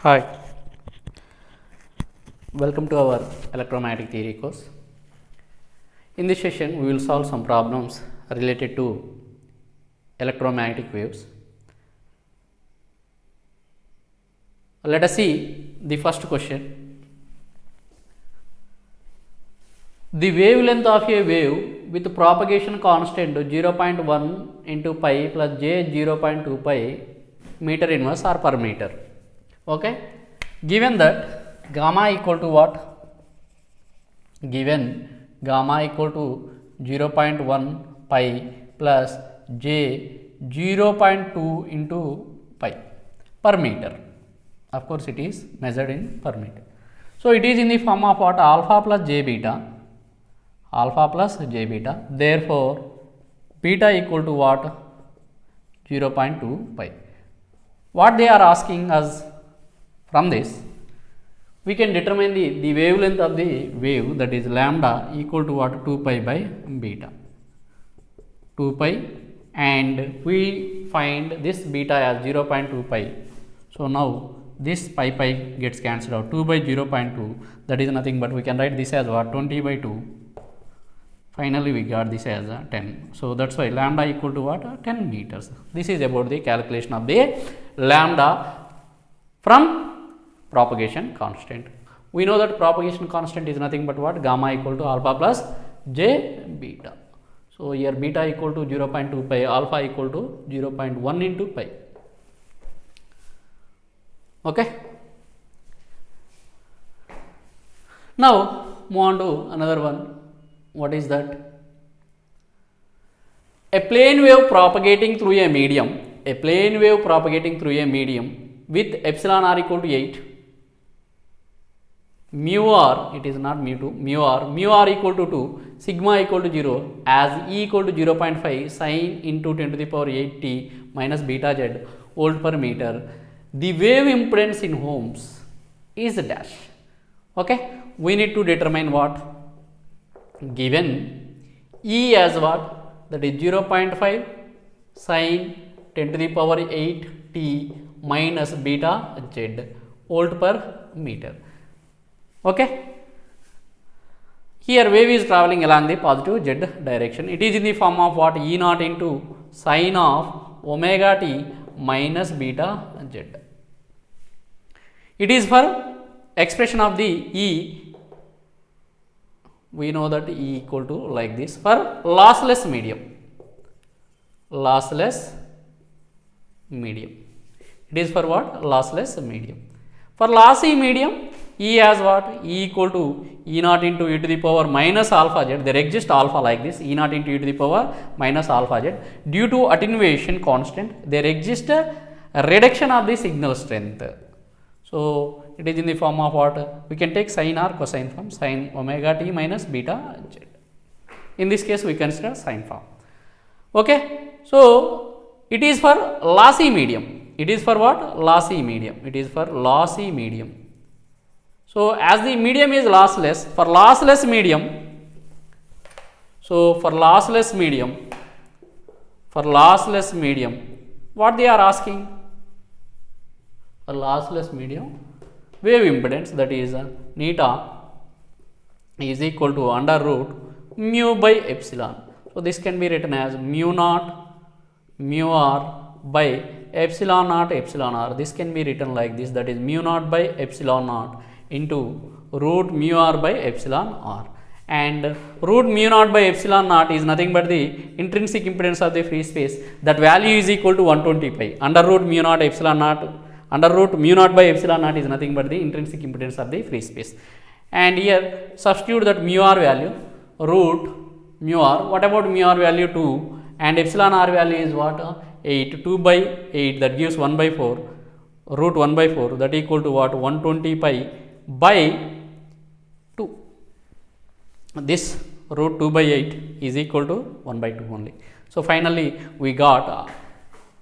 Hi, welcome to our electromagnetic theory course. In this session, we will solve some problems related to electromagnetic waves. Let us see the first question. The wavelength of a wave with propagation constant 0.1 into pi plus j 0.2 pi meter inverse or per meter. Okay, given that gamma equal to what? Given gamma equal to 0.1 pi plus j 0.2 into pi per meter. Of course, it is measured in per meter. So, it is in the form of what? Alpha plus j beta. Alpha plus j beta. Therefore, beta equal to what? 0.2 pi. What they are asking us from this, we can determine the wavelength of the wave, that is lambda equal to what? 2 pi by beta. 2 pi, and we find this beta as 0.2 pi. So, now this pi gets cancelled out. 2 by 0.2, that is nothing but we can write this as what? 20 by 2. Finally, we got this as 10. So, that is why lambda equal to what? 10 meters. This is about the calculation of the lambda from propagation constant. We know that propagation constant is nothing but what? Gamma equal to alpha plus j beta. So, here beta equal to 0.2 pi, alpha equal to 0.1 into pi. Okay. Now, move on to another one. What is that? A plane wave propagating through a medium. A plane wave propagating through a medium with epsilon r equal to 8. Mu r, it is not mu 2, mu r equal to 2, sigma equal to 0 as E equal to 0.5 sin into 10 to the power 8t minus beta z volt per meter. The wave impedance in ohms is dash. Okay, we need to determine what? Given E as what? That is 0.5 sin 10 to the power 8t minus beta z volt per meter. Okay. Here wave is travelling along the positive z direction. It is in the form of what? E naught into sin of omega t minus beta z. It is for expression of the E. We know that E equal to like this for lossless medium. Lossless medium. It is for what? Lossless medium. For lossy medium, E as what? E equal to E naught into e to the power minus alpha z. There exists alpha like this, E naught into e to the power minus alpha z. Due to attenuation constant, there exists a reduction of the signal strength. So, it is in the form of what? We can take sin or cosine form, sin omega t minus beta z. In this case, we consider sin form. Okay. So, it is for lossy medium. It is for what? Lossy medium. It is for lossy medium. So, as the medium is lossless, for lossless medium, so for lossless medium, what they are asking? For lossless medium, wave impedance, that is neta is equal to under root mu by epsilon. So, this can be written as mu naught mu r by epsilon naught epsilon r. This can be written like this, that is mu naught by epsilon naught into root mu r by epsilon r, and root mu naught by epsilon naught is nothing but the intrinsic impedance of the free space. That value is equal to 120 pi. Under root mu naught epsilon naught, under root mu naught by epsilon naught is nothing but the intrinsic impedance of the free space. And here substitute that mu r value, root mu r. What about mu r value? 2, and epsilon r value is what? 8. 2 by 8, that gives 1 by 4, root 1 by 4, that equal to what? 120 pi by 2. This root 2 by 8 is equal to 1 by 2 only. So, finally, we got,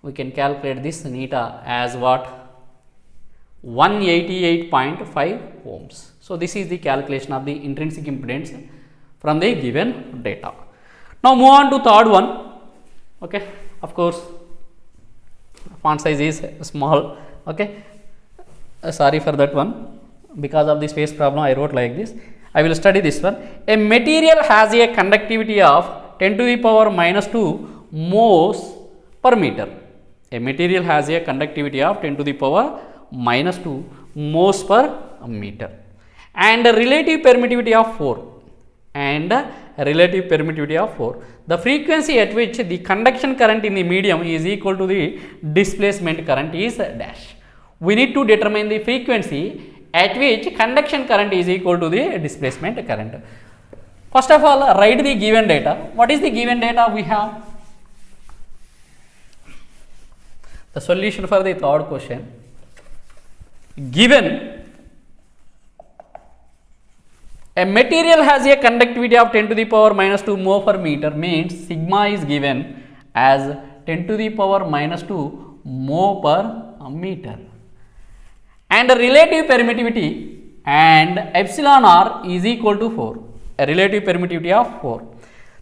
we can calculate this neta as what? 188.5 ohms. So, this is the calculation of the intrinsic impedance from the given data. Now, move on to third one. Okay. Of course, font size is small. Okay, sorry for that one, because of the space problem I wrote like this. I will study this one. A material has a conductivity of 10 to the power minus 2 moles per meter. A material has a conductivity of 10 to the power minus 2 moles per meter, and a relative permittivity of 4, and a relative permittivity of 4. The frequency at which the conduction current in the medium is equal to the displacement current is dash. We need to determine the frequency at which conduction current is equal to the displacement current. First of all, write the given data. What is the given data we have? The solution for the third question. Given a material has a conductivity of 10 to the power minus 2 mho per meter, means sigma is given as 10 to the power minus 2 mho per meter, and a relative permittivity and epsilon r is equal to 4, a relative permittivity of 4.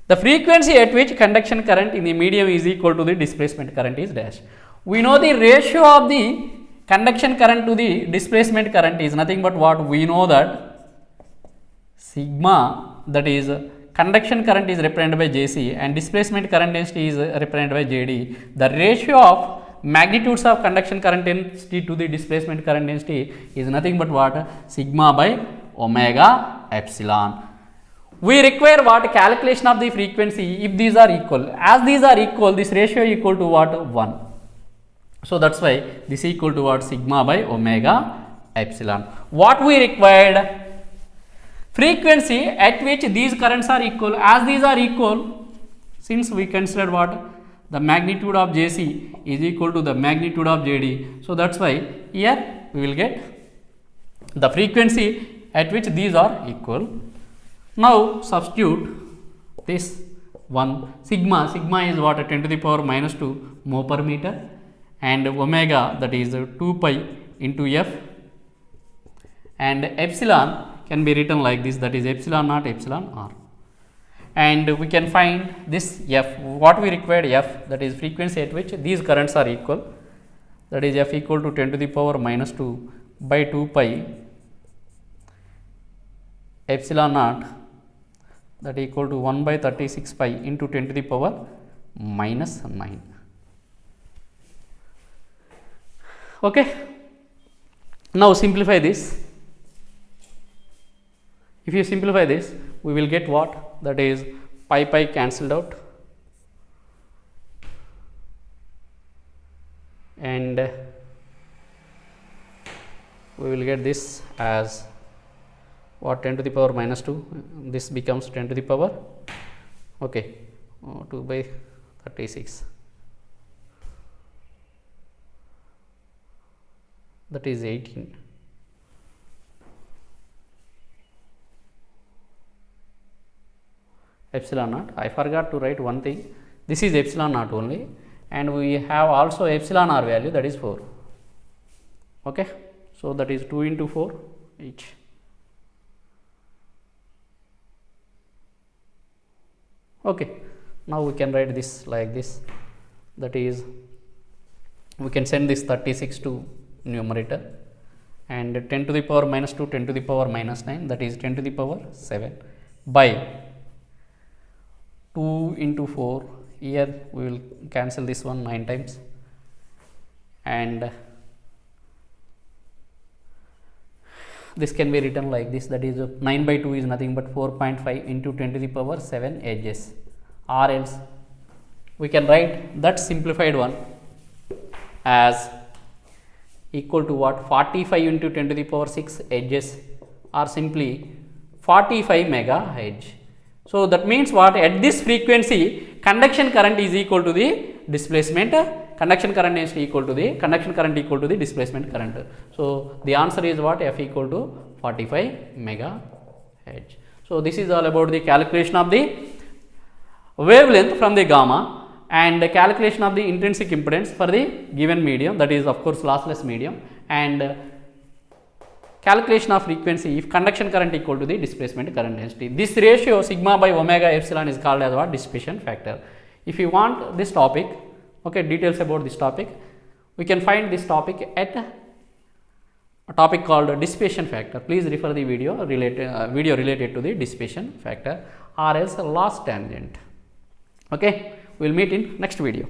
The frequency at which conduction current in the medium is equal to the displacement current is dash. We know the ratio of the conduction current to the displacement current is nothing but what? We know that sigma, that is conduction current, is represented by Jc and displacement current density is represented by Jd. The ratio of magnitudes of conduction current density to the displacement current density is nothing but what? Sigma by omega epsilon. We require what? Calculation of the frequency if these are equal. As these are equal, this ratio equal to what? 1. So that's why this is equal to what? Sigma by omega epsilon. What we required? Frequency at which these currents are equal. As these are equal, since we considered what? The magnitude of Jc is equal to the magnitude of Jd. So that's why here we will get the frequency at which these are equal. Now substitute this one. Sigma is what? 10 to the power minus 2 mho per meter, and omega, that is 2 pi into f, and epsilon can be written like this, that is epsilon naught epsilon r, and we can find this f. What we required? F, that is frequency at which these currents are equal, that is f equal to 10 to the power minus 2 by 2 pi epsilon naught, that equal to 1 by 36 pi into 10 to the power minus 9. Okay. Now simplify this. If you simplify this, we will get what? That is pi cancelled out, and we will get this as what? 10 to the power minus 2. This becomes 10 to the power 2 by 36, that is 18. Epsilon naught. I forgot to write one thing. This is epsilon naught only, and we have also epsilon r value, that is 4. Okay. So that is 2 into 4 each. Okay. Now we can write this like this, that is we can send this 36 to numerator, and 10 to the power minus 2, 10 to the power minus 9, that is 10 to the power 7 by 2 into 4. Here we will cancel this one 9 times, and this can be written like this, that is 9 by 2 is nothing but 4.5 into 10 to the power 7 edges, or else we can write that simplified one as equal to what? 45 into 10 to the power 6 edges, or simply 45 megahertz. So that means what? At this frequency, conduction current is equal to the displacement, conduction current is equal to the conduction current equal to the displacement current. So the answer is what? F equal to 45 megahertz. So this is all about the calculation of the wavelength from the gamma, and the calculation of the intrinsic impedance for the given medium, that is of course lossless medium, and calculation of frequency if conduction current equal to the displacement current density. This ratio sigma by omega epsilon is called as what? Dissipation factor. If you want this topic, details about this topic, we can find this topic at a topic called dissipation factor. Please refer the video related to the dissipation factor or else loss tangent. Okay, we will meet in next video.